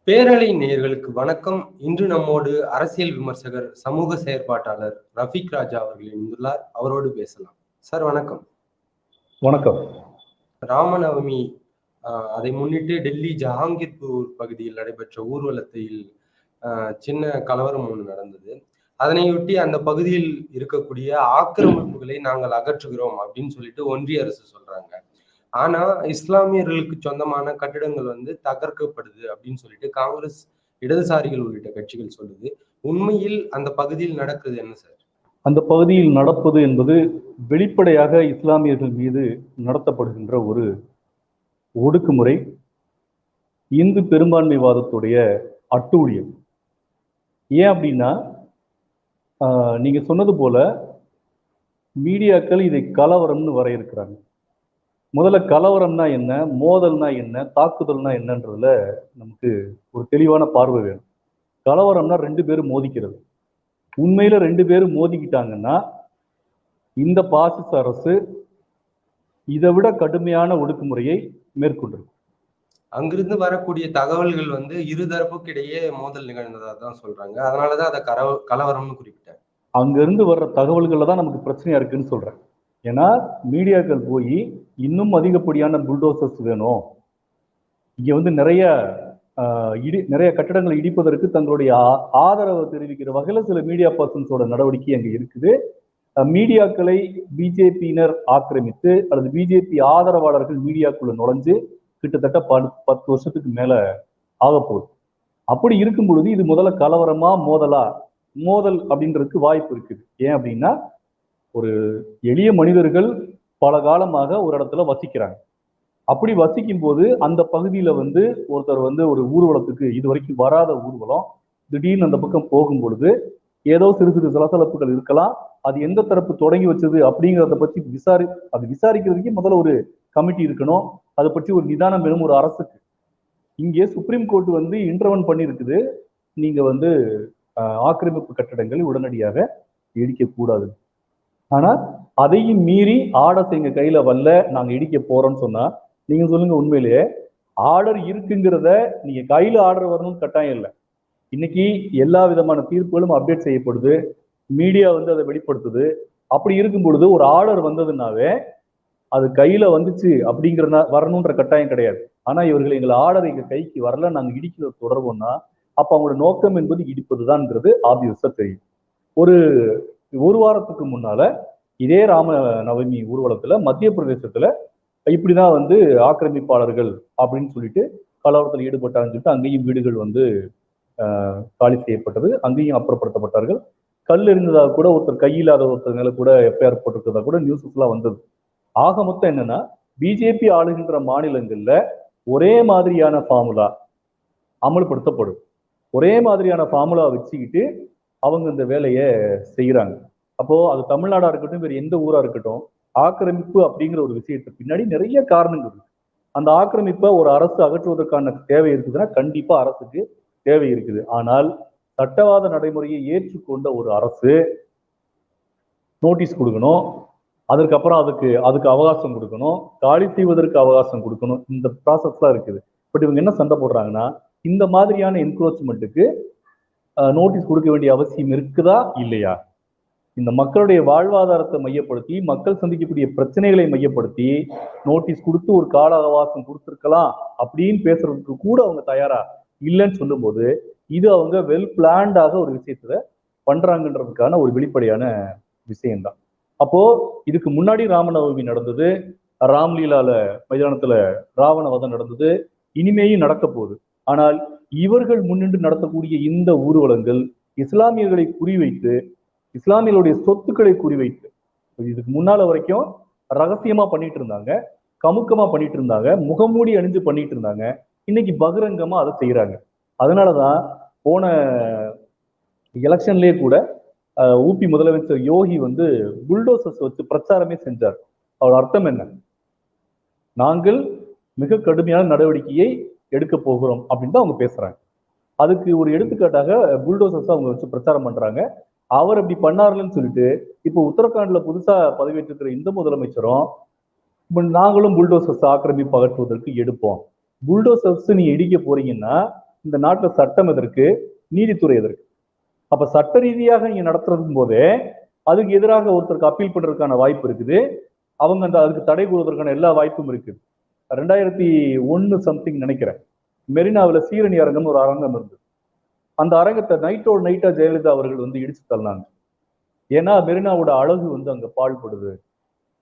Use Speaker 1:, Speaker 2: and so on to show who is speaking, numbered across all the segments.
Speaker 1: பேரலை நேயர்களுக்கு வணக்கம். இன்று நம்மோடு அரசியல் விமர்சகர், சமூக செயற்பாட்டாளர் ரஃபீக் ராஜா அவர்கள் இணைந்துள்ளார். அவரோடு பேசலாம். சார் வணக்கம்.
Speaker 2: வணக்கம்.
Speaker 1: ராமநவமி அதை முன்னிட்டு டெல்லி ஜஹாங்கீர்பூர் பகுதியில் நடைபெற்ற ஊர்வலத்தில் சின்ன கலவரம் ஒன்று நடந்தது. அதனையொட்டி அந்த பகுதியில் இருக்கக்கூடிய ஆக்கிரமிப்புகளை நாங்கள் அகற்றுகிறோம் அப்படின்னு சொல்லிட்டு ஒன்றிய அரசு சொல்றாங்க. ஆனா இஸ்லாமியர்களுக்கு சொந்தமான கட்டிடங்கள் தகர்க்கப்படுது அப்படின்னு சொல்லிட்டு காங்கிரஸ், இடதுசாரிகள் உள்ளிட்ட கட்சிகள் சொல்லுது. உண்மையில் அந்த பகுதியில் நடக்குது என்ன சார்?
Speaker 2: அந்த பகுதியில் நடப்பது என்பது வெளிப்படையாக இஸ்லாமியர்கள் மீது நடத்தப்படுகின்ற ஒரு ஒடுக்குமுறை, இந்து பெரும்பான்மைவாதத்துடைய அட்டூழியம். ஏன் அப்படின்னா, நீங்க சொன்னது போல மீடியாக்கள் இதை கலவரம்னு வரையறுக்கிறாங்க. முதல்ல கலவரம்னா என்ன, மோதல்னா என்ன, தாக்குதல்னா என்னன்றதுல நமக்கு ஒரு தெளிவான பார்வை வேணும். கலவரம்னா ரெண்டு பேரும் மோதிக்கிறது. உண்மையில ரெண்டு பேரும் மோதிக்கிட்டாங்கன்னா இந்த பாசிச அரசு இதை விட கடுமையான ஒடுக்குமுறையை மேற்கொண்டிருக்கும்.
Speaker 1: அங்கிருந்து வரக்கூடிய தகவல்கள் இருதரப்புக்கு இடையே மோதல் நிகழ்ந்ததா தான் சொல்றாங்க. அதனாலதான் அதை கலவரம்னு குறிப்பிட்டேன்.
Speaker 2: அங்கிருந்து வர்ற தகவல்கள்ல தான் நமக்கு பிரச்சனையா இருக்குன்னு சொல்றேன். ஏன்னா மீடியாக்கள் போய் இன்னும் அதிகப்படியான புல்டோசர்ஸ் வேணும், இங்க நிறைய கட்டடங்களை இடிப்பதற்கு தங்களுடைய ஆதரவை தெரிவிக்கிற வகையில சில மீடியா பர்சன்ஸோட நடவடிக்கை அங்க இருக்குது. மீடியாக்களை பிஜேபியினர் ஆக்கிரமித்து அல்லது பிஜேபி ஆதரவாளர்கள் மீடியாக்குள்ள நுழைஞ்சு கிட்டத்தட்ட 10 வருஷத்துக்கு மேல ஆக போகுது. அப்படி இருக்கும் பொழுது இது முதல்ல கலவரமா மோதல் அப்படின்றதுக்கு வாய்ப்பு இருக்குது. ஏன் அப்படின்னா, ஒரு எளிய மனிதர்கள் பல காலமாக ஒரு இடத்துல வசிக்கிறாங்க. அப்படி வசிக்கும் போது அந்த பகுதியில ஒருத்தர் ஒரு ஊர்வலத்துக்கு, இது வரைக்கும் வராத ஊர்வலம், திடீர்னு அந்த பக்கம் போகும் பொழுது ஏதோ சிறு சிறு சலசலப்புகள் இருக்கலாம். அது எந்த தரப்பு தொடங்கி வச்சது அப்படிங்கிறத பற்றி விசாரிக்கிறதுக்கே முதல்ல ஒரு கமிட்டி இருக்கணும். அதை பற்றி ஒரு நிதானம் வேணும் ஒரு அரசுக்கு. இங்கே சுப்ரீம் கோர்ட் இன்டர்வென் பண்ணியிருக்குது. நீங்க ஆக்கிரமிப்பு கட்டடங்களை உடனடியாக இடிக்க கூடாது. ஆனா அதையும் மீறி ஆர்டர்ஸ் எங்க கையில வரல, நாங்க இடிக்க போறோம்னு சொன்னா நீங்க சொல்லுங்க, உண்மையிலேயே ஆர்டர் இருக்குங்கிறத நீங்க கையில ஆர்டர் வரணும்னு கட்டாயம் இல்லை. இன்னைக்கு எல்லா விதமான தீர்ப்புகளும் அப்டேட் செய்யப்படுது, மீடியா அதை வெளிப்படுத்துது. அப்படி இருக்கும் பொழுது ஒரு ஆர்டர் வந்ததுனாவே அது கையில வந்துச்சு அப்படிங்கிற வரணுன்ற கட்டாயம் கிடையாது. ஆனா இவர்கள் எங்களை ஆர்டர் எங்க கைக்கு வரல, நாங்க இடிக்கிறது தொடர்போம்னா அப்ப அவங்களோட நோக்கம் என்பது இடிப்பதுதான்ங்கிறது ஆப்வியஸா தெரியும். ஒரு வாரத்துக்கு முன்னால இதே ராம நவமி ஊர்வலத்துல மத்திய பிரதேசத்துல இப்படிதான் ஆக்கிரமிப்பாளர்கள் அப்படின்னு சொல்லிட்டு கலவரத்தில் ஈடுபட்டாங்கன்னு சொல்லிட்டு அங்கேயும் வீடுகள் காலி செய்யப்பட்டது, அங்கேயும் அப்புறப்படுத்தப்பட்டார்கள். கல் இருந்ததாக கூட ஒருத்தர் கையில்லாத ஒருத்தர் மேல கூட எஃப்ஐஆர் போட்டிருக்கிறதா கூட நியூஸஸ் எல்லாம் வந்தது. ஆக மொத்தம் என்னன்னா, பிஜேபி ஆளுகின்ற மாநிலங்கள்ல ஒரே மாதிரியான ஃபார்முலா அமல்படுத்தப்படும். ஒரே மாதிரியான ஃபார்முலா வச்சுக்கிட்டு அவங்க இந்த வேலையை செய்யறாங்க. அப்போ அது தமிழ்நாடா இருக்கட்டும், வேறு எந்த ஊரா இருக்கட்டும், ஆக்கிரமிப்பு அப்படிங்கிற ஒரு விஷயத்துக்கு பின்னாடி நிறைய காரணங்கள் இருக்கு. அந்த ஆக்கிரமிப்பை ஒரு அரசு அகற்றுவதற்கான தேவை இருக்குதுன்னா கண்டிப்பா அரசுக்கு தேவை இருக்குது. ஆனால் சட்டவாத நடைமுறையை ஏற்றுக்கொண்ட ஒரு அரசு நோட்டீஸ் கொடுக்கணும், அதுக்கப்புறம் அதுக்கு அவகாசம் கொடுக்கணும், காலி செய்வதற்கு அவகாசம் கொடுக்கணும். இந்த ப்ராசஸ்லாம் இருக்குது. பட் இவங்க என்ன சண்டை போடுறாங்கன்னா, இந்த மாதிரியான என்க்ரோச்மெண்ட்டுக்கு நோட்டீஸ் கொடுக்க வேண்டிய அவசியம் இருக்குதா இல்லையா? இந்த மக்களுடைய வாழ்வாதாரத்தை மையப்படுத்தி, மக்கள் சந்திக்கக்கூடிய பிரச்சனைகளை மையப்படுத்தி நோட்டீஸ் கொடுத்து ஒரு கால அவகாசம் கொடுத்துருக்கலாம் அப்படின்னு பேசுறதுக்கு கூட அவங்க தயாரா இல்லைன்னு சொல்லும்போது, இது அவங்க வெல் பிளான்டாக ஒரு விஷயத்துல பண்றாங்கன்றதுக்கான ஒரு வெளிப்படையான விஷயம்தான். அப்போ இதுக்கு முன்னாடி ராமநவமி நடந்தது, ராம்லீலால மைதானத்துல ராவண வதம் நடந்தது, இனிமேயும் நடக்க போகுது. ஆனால் இவர்கள் முன்னின்று நடத்தக்கூடிய இந்த ஊர்வலங்கள் இஸ்லாமியர்களை குறிவைத்து, இஸ்லாமியர்களுடைய சொத்துக்களை குறிவைத்து, இதுக்கு முன்னால வரைக்கும் ரகசியமா பண்ணிட்டு இருந்தாங்க, கமுக்கமா பண்ணிட்டு இருந்தாங்க, முகமூடி அணிஞ்சு பண்ணிட்டு இருந்தாங்க. இன்னைக்கு பகிரங்கமா அதை செய்யறாங்க. அதனாலதான் போன எலெக்ஷன்லயே கூட ஊபி முதலமைச்சர் யோகி புல்டோசர்ஸ் வச்சு பிரச்சாரமே செஞ்சார். அவரோட அர்த்தம் என்ன? நாங்கள் மிக கடுமையான நடவடிக்கையை எடுக்க போகிறோம் அப்படின்னு தான் அவங்க பேசுறாங்க. அதுக்கு ஒரு எடுத்துக்காட்டாக புல்டோசர்ஸ் அவங்க வச்சு பிரச்சாரம் பண்றாங்க. அவர் அப்படி பண்ணாருன்னு சொல்லிட்டு இப்போ உத்தரகாண்ட்ல புதுசா பதவியேற்றிருக்கிற இந்த முதலமைச்சரும் நாங்களும் புல்டோசர்ஸ் ஆக்கிரமிப்பு அகற்றுவதற்கு எடுப்போம். புல்டோசர்ஸ் நீங்க இடிக்க போறீங்கன்னா இந்த நாட்டில் சட்டம் எதற்கு, நீதித்துறை எதற்கு? அப்ப சட்ட ரீதியாக நீங்க நடத்துறதும் போதே அதுக்கு எதிராக ஒருத்தருக்கு அப்பீல் பண்றதுக்கான வாய்ப்பு இருக்குது. அவங்க அதுக்கு தடை கூறுவதற்கான எல்லா வாய்ப்பும் இருக்குது. 2001 சம்திங் நினைக்கிறேன், மெரினாவில் சீரணி அரங்கம் ஒரு அரங்கம் இருந்தது. அந்த அரங்கத்தை நைட்டோட நைட்டா ஜெயலலிதா அவர்கள் வந்து இடிச்சு தள்ளினாங்க. ஏன்னா மெரினாவோட அழகு வந்து அங்க பாழ்படுது.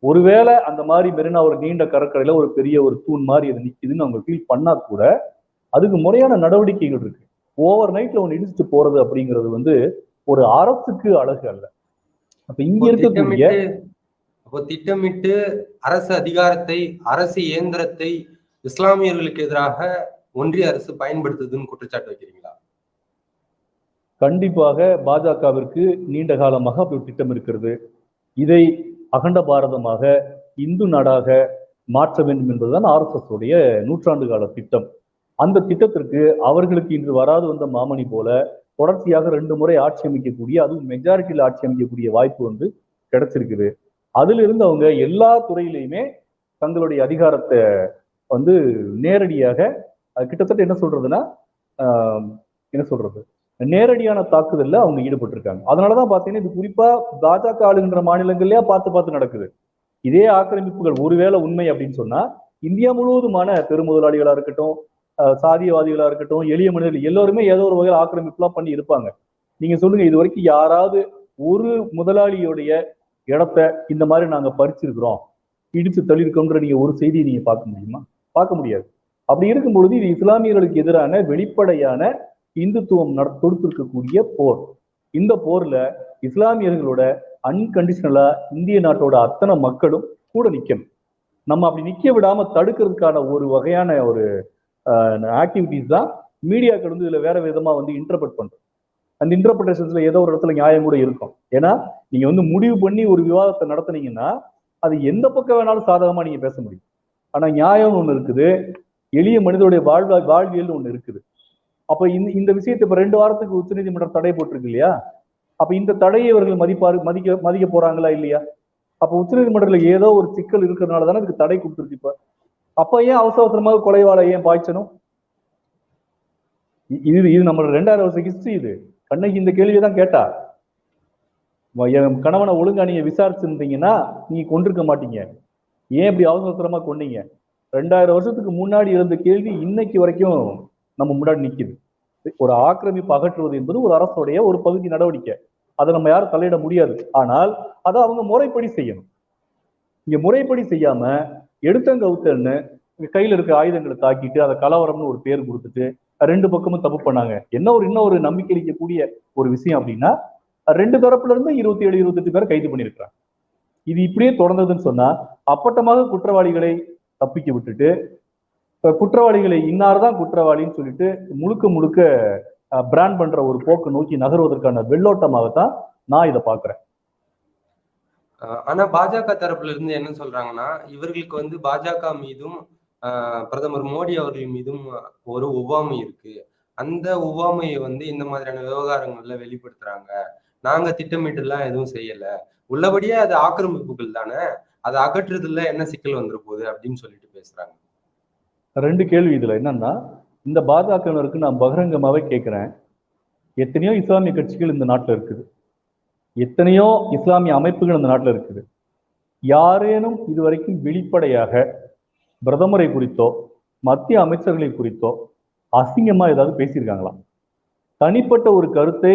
Speaker 2: ஒருவேளை அந்த மாதிரி மெரினா ஒரு நீண்ட கடற்கரையில ஒரு பெரிய ஒரு தூண் மாதிரி அது நிக்குதுன்னு அவங்க ஃபீல் பண்ணா கூட அதுக்கு முறையான நடவடிக்கைகள் இருக்கு. ஓவர் நைட்ல ஒன்று இடிச்சுட்டு போறது அப்படிங்கிறது வந்து ஒரு அரசுக்கு அழகு அல்ல. அப்ப இங்க இருக்கக்கூடிய
Speaker 1: திட்டமிட்டு அரசு அதிகாரத்தை, அரசு இயந்திரத்தை இஸ்லாமியர்களுக்கு எதிராக ஒன்றிய அரசு பயன்படுத்துதுன்னு குற்றச்சாட்டு வைக்கிறீங்களா?
Speaker 2: கண்டிப்பாக பாஜகவிற்கு நீண்ட காலமாக ஒரு திட்டம் இருக்கிறது. இதை அகண்ட பாரதமாக, இந்து நாடாக மாற்ற வேண்டும் என்பதுதான் RSS உடைய நூற்றாண்டு கால திட்டம். அந்த திட்டத்திற்கு அவர்களுக்கு இன்று வராது வந்த மாமணி போல தொடர்ச்சியாக 2 முறை ஆட்சி அமைக்கக்கூடிய, அதுவும் மெஜாரிட்டியில் ஆட்சி அமைக்கக்கூடிய வாய்ப்பு வந்து கிடைச்சிருக்குது. அதுல இருந்து அவங்க எல்லா துறையிலையுமே தங்களுடைய அதிகாரத்தை வந்து நேரடியாக கிட்டத்தட்ட என்ன சொல்றது நேரடியான தாக்குதல்ல அவங்க ஈடுபட்டிருக்காங்க. அதனாலதான் பாத்தீங்கன்னா இது குறிப்பா பாஜக ஆளுகின்ற மாநிலங்கள்லயே பார்த்து நடக்குது. இதே ஆக்கிரமிப்புகள் ஒருவேளை உண்மை அப்படின்னு சொன்னா இந்தியா முழுவதுமான பெருமுதலாளிகளா இருக்கட்டும், சாதியவாதிகளா இருக்கட்டும், எளிய மனிதர்கள் எல்லோருமே ஏதோ ஒரு வகையில் ஆக்கிரமிப்புலாம் பண்ணி இருப்பாங்க. நீங்க சொல்லுங்க, இது வரைக்கும் யாராவது ஒரு முதலாளியுடைய இடத்த இந்த மாதிரி நாங்க பறிச்சிருக்கிறோம், இடிச்சு தள்ளியிருக்கோம்ன்ற நீங்க ஒரு செய்தியை நீங்க பார்க்க முடியுமா? பார்க்க முடியாது. அப்படி இருக்கும் பொழுது இது இஸ்லாமியர்களுக்கு எதிரான வெளிப்படையான இந்துத்துவம் தொடுத்திருக்கக்கூடிய போர். இந்த போர்ல இஸ்லாமியர்களோட அன்கண்டிஷனலா இந்திய நாட்டோட அத்தனை மக்களும் கூட நிக்கணும். நம்ம அப்படி நிக்க விடாம தடுக்கிறதுக்கான ஒரு வகையான ஒரு ஆக்டிவிட்டிஸ் தான் மீடியாக்கள் வந்து இதுல வேற விதமா வந்து இன்டர்பிரட் பண்றோம். அந்த இன்டர்பிரேஷன்ஸ்ல ஏதோ ஒரு இடத்துல நியாயம் கூட இருக்கும். ஏன்னா நீங்க வந்து முடிவு பண்ணி ஒரு விவாதத்தை நடத்துனீங்கன்னா அது எந்த பக்கம் வேணாலும் சாதகமா நீங்க பேச முடியும். ஆனா நியாயம் ஒண்ணு இருக்குது, எளிய மனிதனுடைய வாழ்வியல் ஒண்ணு இருக்குது. அப்ப இந்த விஷயத்தை இப்ப 2 வாரத்துக்கு உச்சநீதிமன்றம் தடை போட்டிருக்கு இல்லையா? அப்ப இந்த தடையை இவர்கள் மதிக்க போறாங்களா இல்லையா? அப்ப உச்சநீதிமன்றத்துல ஏதோ ஒரு சிக்கல் இருக்கிறதுனால தானே இதுக்கு தடை கொடுத்துருக்கு. அப்ப ஏன் அவசரமாக கொலைவாளை ஏன் பாய்ச்சணும்? இது நம்ம 2000 வருஷம் ஹிஸ்டரி. இது கண்ணகி இந்த கேள்வியை தான் கேட்டா. என் கணவனை ஒழுங்கா நீங்க விசாரிச்சிருந்தீங்கன்னா நீங்க கொண்டிருக்க மாட்டீங்க, ஏன் இப்படி அவசரமா கொண்டீங்க? 2000 வருஷத்துக்கு முன்னாடி இருந்த கேள்வி இன்னைக்கு வரைக்கும் நம்ம முன்னாடி நிக்குது. ஒரு ஆக்கிரமிப்பு அகற்றுவது என்பது ஒரு அரசுடைய ஒரு பகுதி நடவடிக்கை. அதை நம்ம யாரும் தலையிட முடியாது. ஆனால் அதை அவங்க முறைப்படி செய்யணும். இங்க முறைப்படி செய்யாம எடுத்தங்கவுத்தன்னு கையில இருக்க ஆயுதங்களை தாக்கிட்டு அதை கலவரம்னு ஒரு பேர் கொடுத்துட்டு 2 பக்கமும் தப்பு பண்ணாங்க. இன்னொரு நம்பிக்கை அளிக்கக்கூடிய ஒரு விஷயம் அப்படின்னா 2 தரப்புல இருந்து 27, 28 பேரை கைது பண்ணியிருக்கிறாங்க. இது இப்படியே தொடர்ந்ததுன்னு சொன்னா அப்பட்டமாக குற்றவாளிகளை தப்பிக்க விட்டுட்டு குற்றவாளிகளை இன்னார்தான் குற்றவாளின்னு சொல்லிட்டு முழுக்க பிராண்ட் பண்ற ஒரு போக்கு நோக்கி நகர்வதற்கான வெள்ளோட்டமாகத்தான் நான் இதை பாக்குறேன்.
Speaker 1: ஆனா பாஜக தரப்புல இருந்து என்ன சொல்றாங்கன்னா, இவர்களுக்கு வந்து பாஜக மீதும் பிரதமர் மோடி அவர்கள் மீதும் ஒரு ஒவ்வாமை இருக்கு. அந்த ஒவ்வாமையை வந்து இந்த மாதிரியான விவகாரங்கள்ல வெளிப்படுத்துறாங்க. நாங்க திட்டமிட்டு எல்லாம் எதுவும் செய்யல, உள்ளபடியே அது ஆக்கிரமிப்புகள் தானே, அதை அகற்றுறதுல என்ன சிக்கல் வந்துரு போகுது அப்படின்னு சொல்லிட்டு பேசுறாங்க.
Speaker 2: 2 கேள்வி இதுல என்னன்னா, இந்த பாஜகவினருக்கு நான் பகிரங்கமாவே கேட்கிறேன், எத்தனையோ இஸ்லாமிய கட்சிகள் இந்த நாட்டுல இருக்குது, எத்தனையோ இஸ்லாமிய அமைப்புகள் இந்த நாட்டுல இருக்குது. யாரேனும் இதுவரைக்கும் வெளிப்படையாக பிரதமரை குறித்தோ மத்திய அமைச்சர்களை குறித்தோ அசிங்கமா ஏதாவது பேசியிருக்காங்களா? தனிப்பட்ட ஒரு கருத்தை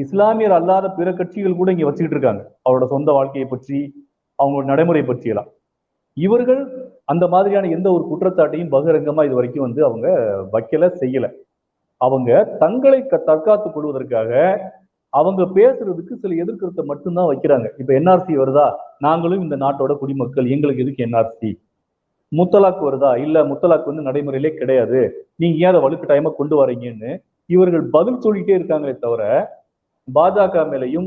Speaker 2: இஸ்லாமியர் அல்லாத பிற கட்சிகள் கூட இங்க வச்சுக்கிட்டு இருக்காங்க, அவரோட சொந்த வாழ்க்கையை பற்றி, அவங்களோட நடைமுறை பற்றியெல்லாம். இவர்கள் அந்த மாதிரியான எந்த ஒரு குற்றச்சாட்டையும் பகிரங்கமா இது வரைக்கும் வந்து அவங்க வைக்கல, செய்யல. அவங்க தங்களை தற்காத்துக் கொள்வதற்காக அவங்க பேசுறதுக்கு சில எதிர்கருத்தை மட்டும்தான் வைக்கிறாங்க. இப்ப NRC வருதா, நாங்களும் இந்த நாட்டோட குடிமக்கள், எங்களுக்கு எதுக்கு NRC? முத்தலாக் வருதா, இல்ல முத்தலாக் வந்து நடைமுறையிலே கிடையாது, நீங்க ஏன் அதை வலுக்கட்டாயமா கொண்டு வரீங்கன்னு இவர்கள் பதில் சொல்லிட்டே இருக்காங்களே தவிர பாஜக மேலையும்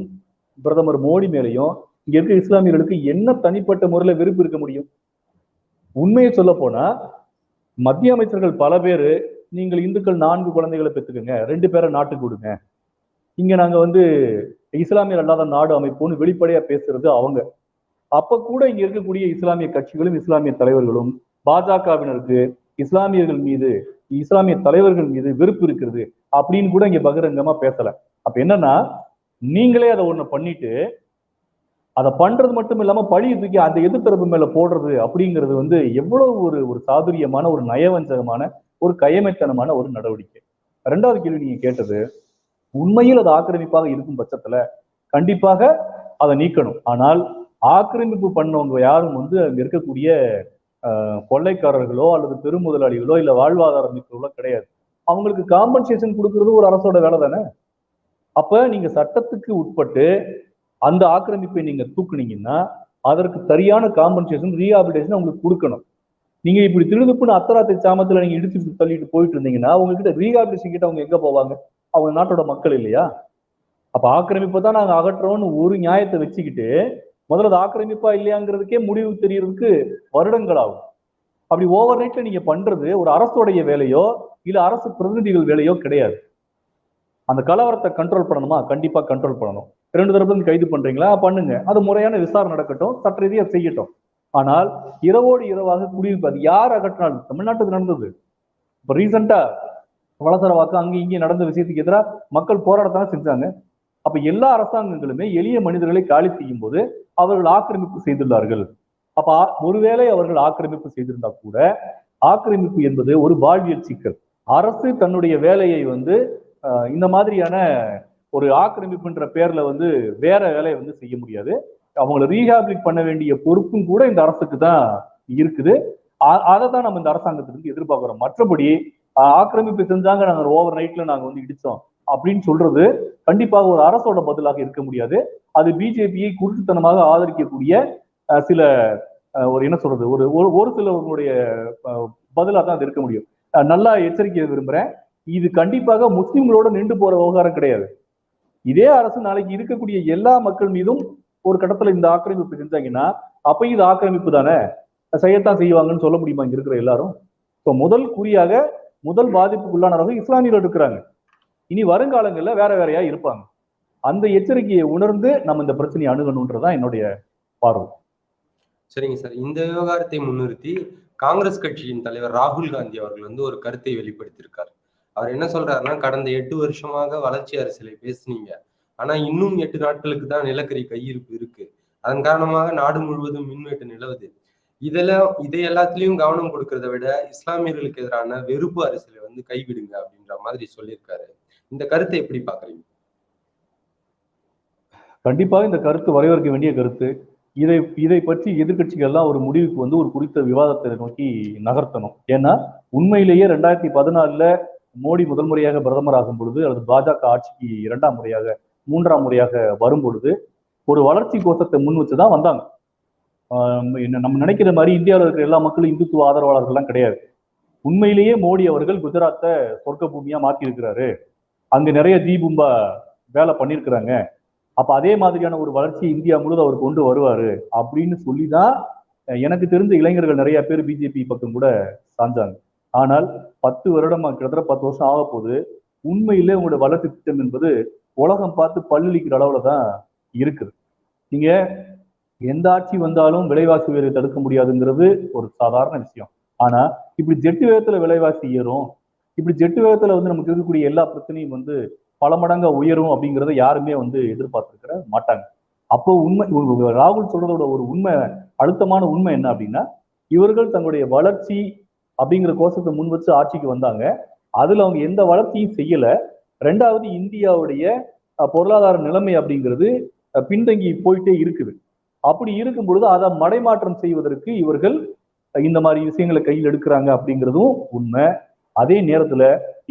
Speaker 2: பிரதமர் மோடி மேலையும் இங்க இருக்க இஸ்லாமியர்களுக்கு என்ன தனிப்பட்ட முறையில வெறுப்பு இருக்க முடியும்? உண்மையை சொல்ல போனா மத்திய அமைச்சர்கள் பல பேரு, நீங்கள் இந்துக்கள் 4 குழந்தைகளை பெற்றுக்குங்க, 2 பேரை நாட்டுக்கு கொடுங்க, இங்க நாங்க வந்து இஸ்லாமியர் அல்லாத நாடு அமைப்போம்னு வெளிப்படையா பேசுறது அவங்க. அப்ப கூட இங்க இருக்கக்கூடிய இஸ்லாமிய கட்சிகளும் இஸ்லாமிய தலைவர்களும் பாஜகவினருக்கு இஸ்லாமியர்கள் மீது இஸ்லாமிய தலைவர்கள் மீது வெறுப்பு இருக்கிறது அப்படின்னு கூட இங்க பகிரங்கமா பேசல. அப்ப என்னன்னா, நீங்களே அதை ஒண்ணு பண்ணிட்டு அதை பண்றது மட்டும் இல்லாம பழி தூக்கி அந்த எதிர்த்தரப்பு மேல போடுறது அப்படிங்கிறது எவ்வளவு ஒரு சாதுரியமான, ஒரு நயவஞ்சகமான, ஒரு கயமைத்தனமான ஒரு நடவடிக்கை. ரெண்டாவது கேள்வி நீங்க கேட்டது, உண்மையில் அது ஆக்கிரமிப்பாக இருக்கும் பட்சத்துல கண்டிப்பாக அதை நீக்கணும். ஆனால் ஆக்கிரமிப்பு பண்ணவங்க யாரும் அங்க இருக்கக்கூடிய கொள்ளைக்காரர்களோ அல்லது பெருமுதலாளிகளோ இல்ல வாழ்வாதார அமைப்புகளோ கிடையாது. அவங்களுக்கு காம்பன்சேஷன் கொடுக்கறது ஒரு அரசோட வேலை தானே. அப்ப நீங்க சட்டத்துக்கு உட்பட்டு அந்த ஆக்கிரமிப்பை நீங்க தூக்குனீங்கன்னா அதற்கு சரியான காம்பன்சேஷன், ரீஹாபிலிட்டேஷன் அவங்களுக்கு கொடுக்கணும். நீங்க இப்படி திருதுப்புன்னு அத்தராத்தை சாமத்துல நீங்க இடிச்சு தள்ளிட்டு போயிட்டு இருந்தீங்கன்னா உங்ககிட்ட ரீஹாபிலிட்டேஷன் கிட்ட அவங்க எங்க போவாங்க? அவங்க நாட்டோட மக்கள் இல்லையா? அப்ப ஆக்கிரமிப்பை தான் நாங்க அகற்றோம்னு ஒரு நியாயத்தை வச்சுக்கிட்டு முதல்ல அது ஆக்கிரமிப்பா இல்லையாங்கிறதுக்கே முடிவு தெரியறதுக்கு வருடங்கள் ஆகும். அப்படி ஓவர் நைட்ல நீங்க பண்றது ஒரு அரசுடைய வேலையோ இல்ல அரசு பிரதிநிதிகள் வேலையோ கிடையாது. அந்த கலவரத்தை கண்ட்ரோல் பண்ணணுமா? கண்டிப்பா கண்ட்ரோல் பண்ணணும். 2 தரப்புல கைது பண்றீங்களா? பண்ணுங்க. அது முறையான விசாரணை நடக்கட்டும், சட்ட ரீதியா செய்யட்டும். ஆனால் இரவோடு இரவாக குடியிருப்பு அது யார் அகற்றினாலும் தமிழ்நாட்டுக்கு நடந்தது. இப்ப ரீசெண்டா வளசரவாக்கம் அங்கே இங்கே நடந்த விஷயத்துக்கு எதிராக மக்கள் போராட்டத்தானே செஞ்சாங்க. அப்ப எல்லா அரசாங்கங்களுமே எளிய மனிதர்களை காலி செய்யும் போது அவர்கள் ஆக்கிரமிப்பு செய்துள்ளார்கள். அப்ப ஒருவேளை அவர்கள் ஆக்கிரமிப்பு செய்திருந்தா கூட ஆக்கிரமிப்பு என்பது ஒரு வாழ்வியல் சிக்கல். அரசு தன்னுடைய வேலையை இந்த மாதிரியான ஒரு ஆக்கிரமிப்புன்ற பேர்ல வேற வேலையை செய்ய முடியாது. அவங்களை ரீஹாபிலிட் பண்ண வேண்டிய பொறுப்பும் கூட இந்த அரசுக்கு தான் இருக்குது. அதை தான் நம்ம இந்த அரசாங்கத்திலிருந்து எதிர்பார்க்கிறோம். மற்றபடி ஆக்கிரமிப்பு செஞ்சாங்க, நாங்க ஓவர் நைட்ல நாங்க இடிச்சோம் அப்படின்னு சொல்றது கண்டிப்பாக ஒரு அரசோட பதிலாக இருக்க முடியாது. அது பிஜேபியை குருட்டுத்தனமாக ஆதரிக்கக்கூடிய சில ஒரு என்ன சொல்றது ஒரு சிலவர்களுடைய பதிலாக தான் அது இருக்க முடியும். நல்லா எச்சரிக்கை விரும்புறேன். இது கண்டிப்பாக முஸ்லிம்களோட நின்று போற விவகாரம் கிடையாது. இதே அரசு நாளைக்கு இருக்கக்கூடிய எல்லா மக்கள் மீதும் ஒரு கட்டத்துல இந்த ஆக்கிரமிப்பு செஞ்சாங்கன்னா அப்ப இது ஆக்கிரமிப்பு தானே, செய்யத்தான் செய்வாங்கன்னு சொல்ல முடியுமா இங்க இருக்கிற எல்லாரும்? முதல் குறியாக முதல் பாதிப்புக்குள்ளானவர்கள் இஸ்லாமியர்கள் இருக்கிறாங்க. இனி வருங்காலங்கள்ல வேற வேறையா இருப்பாங்க. அந்த எச்சரிக்கையை உணர்ந்து நம்ம இந்த பிரச்சனையை அணுகணும்ன்றதான் என்னுடைய பார்வை.
Speaker 1: சரிங்க சார். இந்த விவகாரத்தை முன்னிறுத்தி காங்கிரஸ் கட்சியின் தலைவர் ராகுல் காந்தி அவர்கள் ஒரு கருத்தை வெளிப்படுத்தியிருக்கார். அவர் என்ன சொல்றாருன்னா, கடந்த 8 வருஷமாக வளர்ச்சி அரசியலை பேசுனீங்க, ஆனா இன்னும் 8 நாட்களுக்கு தான் நிலக்கரி கையிருப்பு இருக்கு. அதன் காரணமாக நாடு முழுவதும் மின்வெட்டு நிலவுது. இதை எல்லாத்துலயும் கவனம் கொடுக்கறத விட இஸ்லாமியர்களுக்கு எதிரான வெறுப்பு அரசியலை கைவிடுங்க அப்படின்ற மாதிரி சொல்லியிருக்காரு. இந்த கருத்தை எப்படி பாக்குறீங்க?
Speaker 2: கண்டிப்பாக இந்த கருத்து வரவேற்க வேண்டிய கருத்து. இதை பற்றி எதிர்கட்சிகள் எல்லாம் ஒரு முடிவுக்கு ஒரு குறித்த விவாதத்தை நோக்கி நகர்த்தணும். ஏன்னா உண்மையிலேயே 2014 மோடி முதல் முறையாக பிரதமர் ஆகும் பொழுது அல்லது பாஜக ஆட்சிக்கு 2ஆம் முறையாக 3ஆம் முறையாக வரும் பொழுது ஒரு வளர்ச்சி கோஷத்தை முன் வச்சுதான் வந்தாங்க. நம்ம நினைக்கிற மாதிரி இந்தியாவில் இருக்கிற எல்லா மக்களும் இந்துத்துவ ஆதரவாளர்கள்லாம் கிடையாது. உண்மையிலேயே மோடி அவர்கள் குஜராத்தை சொர்க்க பூமியா மாத்தி இருக்கிறாரு. அங்க நிறைய தீபும்பா வேலை பண்ணியிருக்கிறாங்க. அப்ப அதே மாதிரியான ஒரு வளர்ச்சி இந்தியா முழுவதும் அவர் கொண்டு வருவாரு அப்படின்னு சொல்லிதான் எனக்கு தெரிந்த இளைஞர்கள் நிறைய பேர் பிஜேபி பக்கம் கூட சாஞ்சாங்க. ஆனால் 10 வருடமா கிட்டத்தட்ட 10 வருஷம் ஆக போது உண்மையிலே உங்களுடைய வளர்ச்சி திட்டம் என்பது உலகம் பார்த்து பல்லிக்கிற அளவுல தான் இருக்குது. நீங்க எந்த ஆட்சி வந்தாலும் விலைவாசி உயர்வை தடுக்க முடியாதுங்கிறது ஒரு சாதாரண விஷயம். ஆனா இப்படி ஜெட்டு வேகத்துல விலைவாசி ஏறும், இப்படி ஜெட்டு வேகத்துல நமக்கு இருக்கக்கூடிய எல்லா பிரச்சனையும் பல மடங்கா உயரும் அப்படிங்கிறத யாருமே எதிர்பார்த்திருக்கிற மாட்டாங்க. அப்போ உண்மை ராகுல் சொல்றதோட ஒரு உண்மை, அழுத்தமான உண்மை என்ன அப்படின்னா, இவர்கள் தங்களுடைய வளர்ச்சி அப்படிங்கிற கோஷத்தை முன் வச்சு ஆட்சிக்கு வந்தாங்க. அதுல அவங்க எந்த வளர்ச்சியும் செய்யல. 2வது இந்தியாவுடைய பொருளாதார நிலைமை அப்படிங்கிறது பின்தங்கி போயிட்டே இருக்குது. அப்படி இருக்கும் பொழுது அதை மடைமாற்றம் செய்வதற்கு இவர்கள் இந்த மாதிரி விஷயங்களை கையில் எடுக்கிறாங்க அப்படிங்கிறதும் உண்மை. அதே நேரத்துல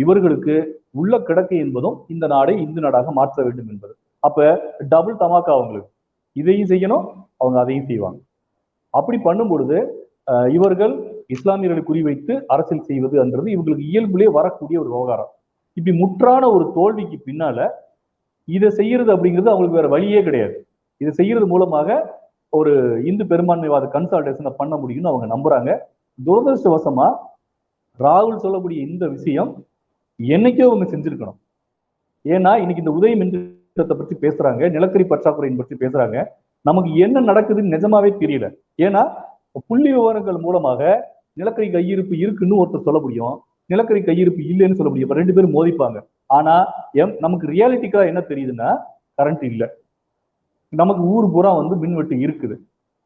Speaker 2: இவர்களுக்கு உள்ள கிடக்கை என்பதும் இந்த நாடை இந்து நாடாக மாற்ற வேண்டும் என்பது. அப்ப டபுள் தமாக்கா அவங்களுக்கு, இதையும் செய்யணும், அவங்க அதையும் செய்வாங்க. அப்படி பண்ணும் பொழுது இவர்கள் இஸ்லாமியர்களை குறிவைத்து அரசியல் செய்வதுன்றது இவங்களுக்கு இயல்புலே வரக்கூடிய ஒரு விவகாரம். இப்படி முற்றான ஒரு தோல்விக்கு பின்னால இதை செய்யறது அப்படிங்கிறது அவங்களுக்கு வேற வழியே கிடையாது. இதை செய்யறது மூலமாக ஒரு இந்து பெரும்பான்மைவாத கன்சால்டேஷனை பண்ண முடியும்னு அவங்க நம்புறாங்க. துரதிருஷ்டவசமா ராகுல் சொல்லக்கூடிய இந்த விஷயம் என்னைக்கோ அவங்க செஞ்சிருக்கணும். ஏன்னா இன்னைக்கு இந்த உதய மின் திட்டத்தை பற்றி பேசுறாங்க, நிலக்கரி பற்றாக்குறையின் பற்றி பேசுறாங்க. நமக்கு என்ன நடக்குதுன்னு நிஜமாவே தெரியல. ஏன்னா புள்ளி விவரங்கள் மூலமாக நிலக்கரி கையிருப்பு இருக்குன்னு ஒருத்தர் சொல்ல முடியும். 2வது 2 வருஷம் கழிச்சு பார்த்தா நிலக்கரி கையிருப்பு இல்லைன்னு சொல்ல முடியும். 3வது 3 வருஷம் கழிச்சு பார்த்தா நிலக்கரி கையிருப்பு இருக்குன்னு சொல்ல முடியும். நிலக்கரி கையிருப்பு இல்லைன்னு சொல்ல முடியும். 2 பேரும் மோதிப்பாங்க. ஆனா நமக்கு ரியாலிட்டிக்கா என்ன தெரியுதுன்னா கரண்ட் இல்லை. நமக்கு ஊர் பூரா மின்வெட்டு இருக்குது.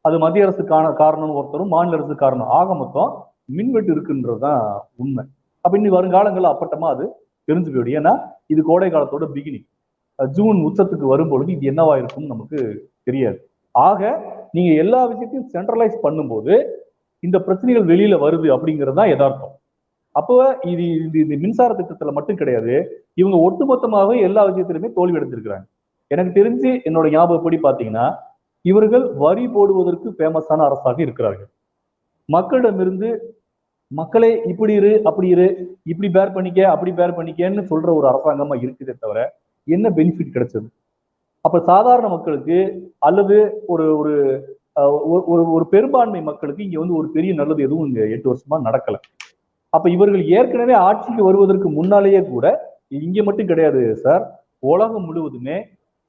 Speaker 2: அது மத்திய அரசு காரணம் ஒருத்தரும், மாநில அரசு காரணம். ஆக மொத்தம் மின்வெட்டு இருக்குன்றதுதான் உண்மை. அப்ப இன்னி வருங்காலங்கள்ல அப்பட்டமா அது தெரிஞ்சு போயிடும். ஏன்னா இது கோடை காலத்தோட பிகினிங். ஜூன் உச்சத்துக்கு வரும்பொழுது இது என்னவா இருக்கும்னு நமக்கு தெரியாது. ஆக நீங்க எல்லா விஷயத்தையும் சென்ட்ரலைஸ் பண்ணும்போது இந்த பிரச்சனைகள் வெளியில வருது அப்படிங்கிறது தான் யதார்த்தம். அப்போ இது இந்த மின்சார திட்டத்துல மட்டும் கிடையாது, இவங்க ஒட்டுமொத்தமாகவே எல்லா விஷயத்திலுமே தோல்வி அடைஞ்சிருக்கிறாங்க. எனக்கு தெரிஞ்சு என்னோட ஞாபகப்படி பாத்தீங்கன்னா இவர்கள் வரி போடுவதற்கு ஃபேமஸான அரசாக இருக்கிறார்கள். மக்களிடமிருந்து மக்களே இப்படி இரு அப்படி இரு, இப்படி பேர் பண்ணிக்க அப்படி பேர் பண்ணிக்கன்னு சொல்ற ஒரு அரசாங்கமா இருக்குதே தவிர என்ன பெனிஃபிட் கிடைச்சது? அப்ப சாதாரண மக்களுக்கு அல்லது ஒரு ஒரு ஒரு பெரும்பான்மை மக்களுக்கு இங்க ஒரு பெரிய நல்லது எதுவும் இங்க 8 வருஷமா நடக்கல. அப்ப இவர்கள் ஏற்கனவே ஆட்சிக்கு வருவதற்கு முன்னாலேயே கூட இங்க மட்டும் கிடையாது சார், உலகம் முழுவதுமே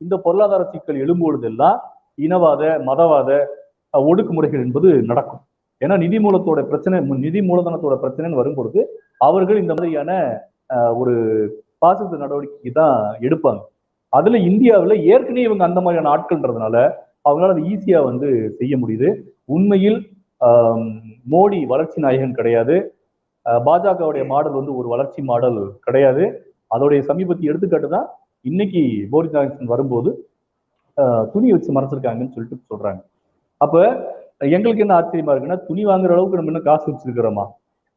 Speaker 2: இந்த பொருளாதார சிக்கல் எழும்பொழுதெல்லாம் இனவாத மதவாத ஒடுக்குமுறைகள் என்பது நடக்கும். ஏன்னா நிதி மூலதனத்தோட பிரச்சனைன்னு வரும்பொழுது அவர்கள் இந்த மாதிரியான ஒரு பாசிச நடவடிக்கை தான் எடுப்பாங்க. அதுல இந்தியாவில் ஏற்கனவே இவங்க அந்த மாதிரியான ஆட்கள்ன்றதுனால அவங்களால அது ஈஸியா செய்ய முடியுது. உண்மையில் மோடி வளர்ச்சி நாயகன் கிடையாது. பாஜகவுடைய மாடல் ஒரு வளர்ச்சி மாடல் கிடையாது. அதோடைய சமீபத்திய எடுத்துக்காட்டு தான் இன்னைக்கு போரிஸ் ஜான்சன் வரும்போது துணி வச்சு மறைச்சிருக்காங்கன்னு சொல்லிட்டு சொல்றாங்க. அப்ப எங்களுக்கு என்ன ஆச்சரியமா இருக்குன்னா, துணி வாங்குற அளவுக்கு நம்ம இன்னும் காசு வச்சிருக்கிறோமா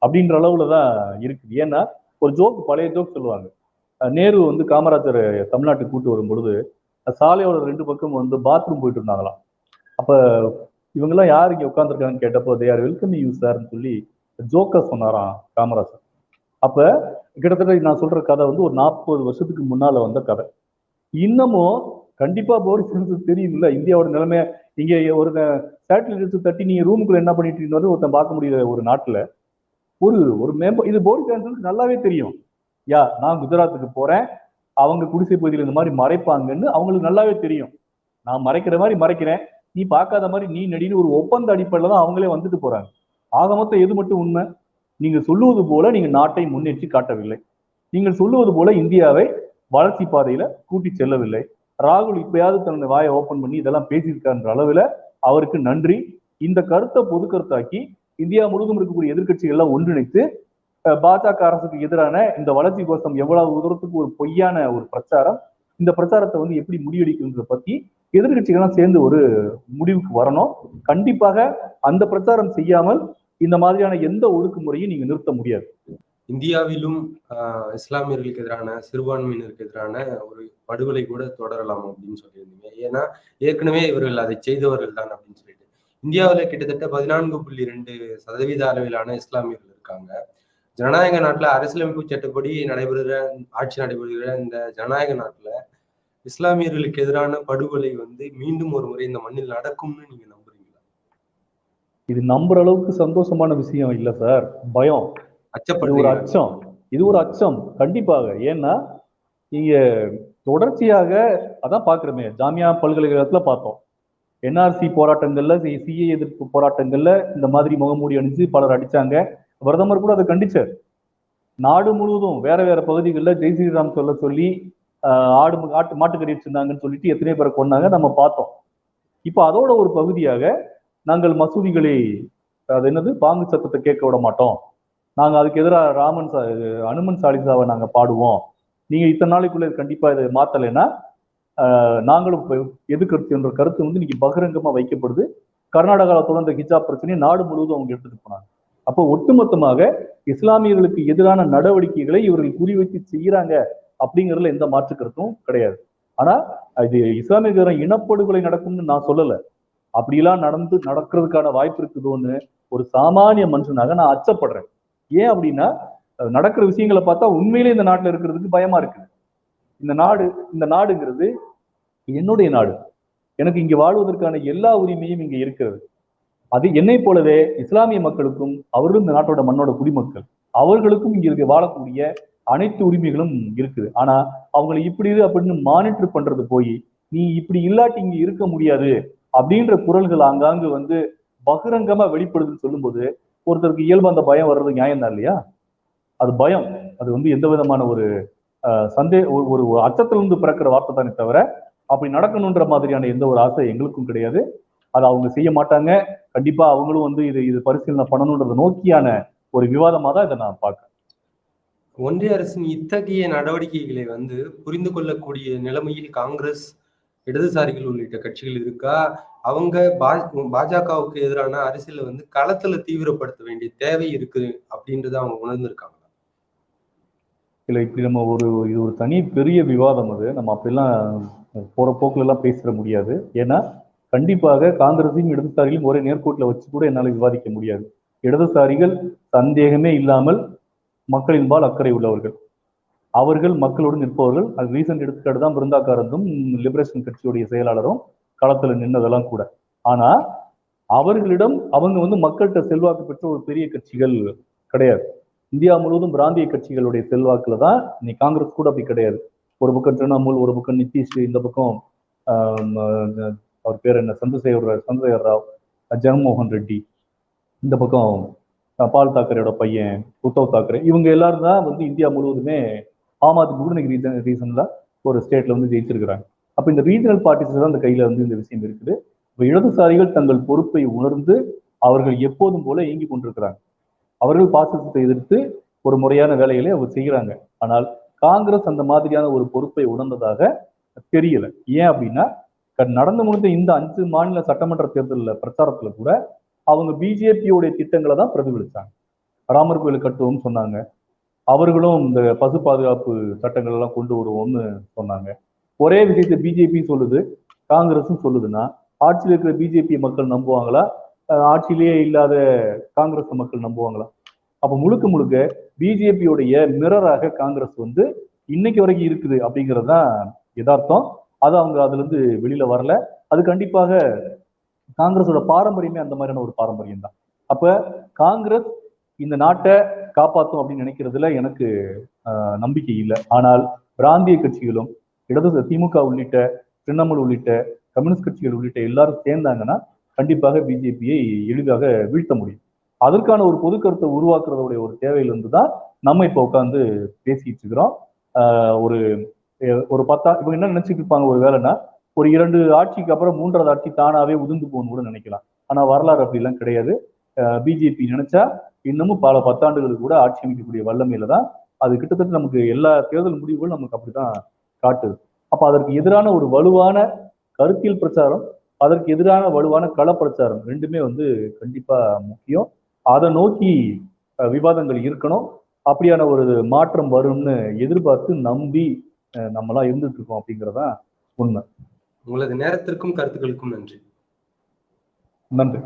Speaker 2: அப்படின்ற அளவுல தான் இருக்குது. ஏன்னா ஒரு பழைய ஜோக் சொல்லுவாங்க. நேரு காமராஜர் தமிழ்நாட்டுக்கு கூட்டு வரும் பொழுது சாலையோட 2 பக்கம் பாத்ரூம் போயிட்டு இருந்தாங்களாம். அப்ப இவங்கெல்லாம் யாரு இங்க உட்காந்துருக்காங்கன்னு கேட்டப்போ தே ஆர் வெல்கம் யூ சார்ன்னு சொல்லி ஜோக்கா சொன்னாராம் காமராஜர். அப்ப கிட்டத்தட்ட நான் சொல்ற கதை ஒரு 40 வருஷத்துக்கு முன்னால வந்த கதை. இன்னமும் கண்டிப்பா போரிஸ் ஜான்சன் தெரியும்ல இந்தியாவோட நிலைமை. இங்க ஒரு சேட்டலைட் தட்டி நீங்க ரூமுக்குள்ள என்ன பண்ணிட்டு இருந்தோம் ஒருத்தன் பார்க்க முடியல ஒரு நாட்டுல. ஒரு இது போரிஸ் ஜான்சனுக்கு நல்லாவே தெரியும். நான் குஜராத்துக்கு போறேன், அவங்க குடிசை பகுதியில் இந்த மாதிரி மறைப்பாங்கன்னு அவங்களுக்கு நல்லாவே தெரியும். நான் மறைக்கிற மாதிரி மறைக்கிறேன், நீ பார்க்காத மாதிரி நீ நடின்னு ஒரு ஒப்பந்த அடிப்படையில தான் அவங்களே வந்துட்டு போறாங்க. ஆக மொத்தம் எது மட்டும் உண்மை? நீங்க சொல்லுவது போல நீங்க நாட்டை முன்னேற்றி காட்டவில்லை. நீங்கள் சொல்லுவது போல இந்தியாவை வளர்ச்சி பாதையில கூட்டி செல்லவில்லை. ராகுல் இப்பயாவது தன்னுடைய வாயை ஓபன் பண்ணி இதெல்லாம் பேசியிருக்கான்ற அளவுல அவருக்கு நன்றி. இந்த கருத்தை பொது கருத்தாக்கி இந்தியா முழுவதும் இருக்கக்கூடிய எதிர்கட்சிகள் எல்லாம் ஒன்றிணைத்து பாஜக அரசுக்கு எதிரான இந்த வளர்ச்சி கோஷம் எவ்வளவு தூரத்துக்கு ஒரு பொய்யான ஒரு பிரச்சாரம், இந்த பிரச்சாரத்தை எப்படி முறியடிக்கிறத பத்தி எதிர்கட்சிகள்லாம் சேர்ந்து ஒரு முடிவுக்கு வரணும். கண்டிப்பாக அந்த பிரச்சாரம் செய்யாமல் இந்த மாதிரியான எந்த ஒடுக்குமுறையும் நீங்க நிறுத்த முடியாது.
Speaker 1: இந்தியாவிலும் இஸ்லாமியர்களுக்கு எதிரான சிறுபான்மையினருக்கு எதிரான ஒரு படுகொலை கூட தொடரலாம் அப்படின்னு சொல்லியிருந்தீங்க. ஏன்னா ஏற்கனவே இவர்கள் அதை செய்தவர்கள் தான் அப்படின்னு சொல்லிட்டு இந்தியாவில் கிட்டத்தட்ட 14.2% அளவிலான இஸ்லாமியர்கள் இருக்காங்க. ஜனநாயக நாட்டுல அரசியலமைப்பு சட்டப்படி ஆட்சி நடைபெறுகிற இந்த ஜனநாயக நாட்டுல இஸ்லாமியர்களுக்கு எதிரான படுகொலை மீண்டும் ஒரு முறை இந்த மண்ணில் நடக்கும்னு நீங்க நம்புறீங்களா?
Speaker 2: இது நம்புற அளவுக்கு சந்தோஷமான விஷயம் இல்ல சார், பயம். இது ஒரு அச்சம் கண்டிப்பாக. ஏன்னா நீங்க தொடர்ச்சியாக அதான் பாக்குறோமே, ஜாமியா பல்கலைக்கழகத்துல பார்த்தோம், என்ஆர்சி போராட்டங்கள்ல சிஏ எதிர்ப்பு போராட்டங்கள்ல இந்த மாதிரி முகமூடி அணிஞ்சு பலர் அடிச்சாங்க. பிரதமர் கூட அதை கண்டிச்சார். நாடு முழுவதும் வேற வேற பகுதிகளில் ஜெய் ஸ்ரீராம் சொல்ல சொல்லி மாட்டுக்கறி வச்சிருந்தாங்கன்னு சொல்லிட்டு எத்தனை பேரை கொண்டாங்க நம்ம பார்த்தோம். இப்ப அதோட ஒரு பகுதியாக நாங்கள் மசூதிகளை அது என்னது பாங்கு சத்தத்தை கேட்க விட மாட்டோம், நாங்க அதுக்கு எதிராக அனுமன் சாலிசாவை நாங்க பாடுவோம், நீங்க இத்தனை நாளைக்குள்ள கண்டிப்பா இதை மாத்தலைன்னா நாங்களும் எதிர்கருத்து என்ற கருத்து இன்னைக்கு பகிரங்கமா வைக்கப்படுது. கர்நாடகாவில் தொடர்ந்த ஹிஜாப் பிரச்சனையை நாடு முழுவதும் அவங்க எடுத்துட்டு போனாங்க. அப்போ ஒட்டுமொத்தமாக இஸ்லாமியர்களுக்கு எதிரான நடவடிக்கைகளை இவர்கள் குறிவைத்து செய்யறாங்க அப்படிங்கிறதுல எந்த மாற்று கருத்தும் கிடையாது. ஆனா இது இஸ்லாமியர்களுக்கு எதிரான இனப்படுகொலை நடக்கும்னு நான் சொல்லல. அப்படிலாம் நடக்கிறதுக்கான வாய்ப்பு இருக்குதோன்னு ஒரு சாமானிய மனுஷனாக நான் அச்சப்படுறேன். ஏன் அப்படின்னா நடக்கிற விஷயங்களை பார்த்தா உண்மையிலே இந்த நாட்டுல இருக்கிறதுக்கு பயமா இருக்கு. இந்த நாடுங்கிறது என்னுடைய நாடு, எனக்கு இங்க வாழ்வதற்கான எல்லா உரிமையும் இங்க இருக்கிறது. அது என்னை போலவே இஸ்லாமிய மக்களுக்கும், அவர்களும் இந்த நாட்டோட மண்ணோட குடிமக்கள், அவர்களுக்கும் இங்க வாழக்கூடிய அனைத்து உரிமைகளும் இருக்குது. ஆனா அவங்களை இப்படி அப்படின்னு மானிட்டர் பண்றது போய் நீ இப்படி இல்லாட்டி இங்க இருக்க முடியாது அப்படின்ற குரல்கள் ஆங்காங்கு பகிரங்கமா வெளிப்படுதுன்னு சொல்லும்போது ஒருத்தருக்கு இயல்பு அந்த பயம் வர்றது நியாயம் தான் இல்லையா? அது பயம். அது வந்து எந்த விதமான ஒரு ஒரு அச்சத்திலிருந்து பிறக்கிற வார்த்தை தானே தவிர அப்படி நடக்கணுன்ற மாதிரியான எந்த ஒரு ஆசை எங்களுக்கும் கிடையாது. அதை அவங்க செய்ய மாட்டாங்க. கண்டிப்பா அவங்களும் வந்து இது பரிசீலனை பண்ணணுன்றதை நோக்கியான ஒரு விவாதமா தான் இதை நான் பார்க்கிறேன்.
Speaker 1: ஒன்றிய அரசின் இத்தகைய நடவடிக்கைகளை வந்து புரிந்து கொள்ளக்கூடிய நிலைமையில் காங்கிரஸ், இடதுசாரிகள் உள்ளிட்ட கட்சிகள் இருக்கா? அவங்க பாஜகவுக்கு எதிரான அரசியலை வந்து களத்துல தீவிரப்படுத்த வேண்டிய தேவை இருக்கு அப்படின்றத அவங்க உணர்ந்திருக்காங்க.
Speaker 2: இல்லை, இப்படி நம்ம இது ஒரு தனி பெரிய விவாதம். அது நம்ம அப்படிலாம் போற போக்குல எல்லாம் பேசிட முடியாது. ஏன்னா கண்டிப்பாக காங்கிரஸையும் இடதுசாரிகளையும் ஒரே நேர்கோட்டில் வச்சு கூட என்னால் விவாதிக்க முடியாது. இடதுசாரிகள் சந்தேகமே இல்லாமல் மக்களின்பால் அக்கறை உள்ளவர்கள், அவர்கள் மக்களோடு நிற்பவர்கள். அது ரீசன்ட் எடுத்துக்காட்டு தான் பிருந்தாகாரந்தும் லிபரேஷன் கட்சியுடைய செயலாளரும் களத்துல நின்னதெல்லாம் கூட. ஆனா அவர்களிடம் அவங்க வந்து மக்கள்கிட்ட செல்வாக்கு பெற்ற ஒரு பெரிய கட்சிகள் கிடையாது. இந்தியா முழுவதும் பிராந்திய கட்சிகளுடைய செல்வாக்குல தான் இன்னைக்கு காங்கிரஸ் கூட அப்படி கிடையாது. ஒரு பக்கம் திரிணாமுல், ஒரு பக்கம் நிதிஷ், இந்த பக்கம் அவர் பேர் என்ன, சந்திரசேகர் ராவ், ஜெகன்மோகன் ரெட்டி, இந்த பக்கம் பால் தாக்கரேயோட பையன் உத்தவ் தாக்கரே, இவங்க எல்லாரும் தான் வந்து இந்தியா முழுவதுமே ஆம் ஆத்மி கூட இன்னைக்கு ரீசன்ல ஒரு ஸ்டேட்ல வந்து ஜெயிச்சிருக்கிறாங்க. அப்ப இந்த ரீஜனல் பார்ட்டிஸ் தான் அந்த கையில வந்து இந்த விஷயம் இருக்குது. இப்ப இடதுசாரிகள் தங்கள் பொறுப்பை உணர்ந்து அவர்கள் எப்போதும் போல இயங்கி கொண்டிருக்கிறாங்க. அவர்கள் பாசிசத்தை எதிர்த்து ஒரு முறையான வேலைகளை அவங்க செய்கிறாங்க. ஆனால் காங்கிரஸ் அந்த மாதிரியான ஒரு பொறுப்பை உணர்ந்ததாக தெரியல. ஏன் அப்படின்னா நடந்து முடிந்த இந்த 5 மாநில சட்டமன்ற தேர்தலில் பிரச்சாரத்துல கூட அவங்க பிஜேபியோடைய திட்டங்களை தான் பிரதிபலிச்சாங்க. ராமர் கோயில் கட்டுவோம்னு சொன்னாங்க. அவர்களும் இந்த பசு பாதுகாப்பு சட்டங்கள் எல்லாம் கொண்டு வருவோம்னு சொன்னாங்க. ஒரே விஷயத்தை பிஜேபி சொல்லுது, காங்கிரஸும் சொல்லுதுன்னா ஆட்சியில் இருக்கிற பிஜேபி மக்கள் நம்புவாங்களா? ஆட்சியிலேயே இல்லாத காங்கிரஸ் மக்கள் நம்புவாங்களா? அப்ப முழுக்க முழுக்க பிஜேபியோடைய மிரராக காங்கிரஸ் வந்து இன்னைக்கு வரைக்கும் இருக்குது அப்படிங்கிறது தான் யதார்த்தம். அது அவங்க அதுல இருந்து வெளியில வரல. அது கண்டிப்பாக காங்கிரஸோட பாரம்பரியமே அந்த மாதிரியான ஒரு பாரம்பரியம் தான். அப்ப காங்கிரஸ் இந்த நாட்டை காப்பாற்றும் அப்படின்னு நினைக்கிறதுல எனக்கு நம்பிக்கை இல்லை. ஆனால் பிராந்திய கட்சிகளும் இடது திமுக உள்ளிட்ட, திரிணாமுல் உள்ளிட்ட, கம்யூனிஸ்ட் கட்சிகள் உள்ளிட்ட எல்லாரும் சேர்ந்தாங்கன்னா கண்டிப்பாக பிஜேபியை எளிதாக வீழ்த்த முடியும். அதற்கான ஒரு பொது கருத்தை உருவாக்குறதுடைய ஒரு தேவையிலிருந்து தான் நம்ம இப்ப உட்காந்து பேசிட்டு இருக்கிறோம். ஒரு 10 இவங்க என்ன நினைச்சிட்டு இருப்பாங்க, ஒரு வேலைன்னா ஒரு 2 ஆட்சிக்கு அப்புறம் 3வது ஆட்சி தானாவே உதிர்ந்து போகணும்னு கூட நினைக்கலாம். ஆனா வரலாறு அப்படிலாம் கிடையாது. பிஜேபி நினைச்சா இன்னமும் பல 10 ஆண்டுகளுக்கு கூட ஆட்சி அமைக்கக்கூடிய வல்லமையில தான் அது கிட்டத்தட்ட நமக்கு எல்லா தேர்தல் முடிவுகளும் நமக்கு அப்படிதான் காட்டுது. அப்ப அதற்கு எதிரான ஒரு வலுவான கருத்தியல் பிரச்சாரம், அதற்கு எதிரான வலுவான கள பிரச்சாரம் ரெண்டுமே வந்து கண்டிப்பா முக்கியம். அதை நோக்கி விவாதங்கள் இருக்கணும். அப்படியான ஒரு மாற்றம் வரும்னு எதிர்பார்த்து நம்பி நம்மளாம் இருந்துட்டு இருக்கோம் அப்படிங்கிறதான் உண்மை.
Speaker 1: உங்களது நேரத்திற்கும் கருத்துக்களுக்கும் நன்றி.
Speaker 2: நன்றி.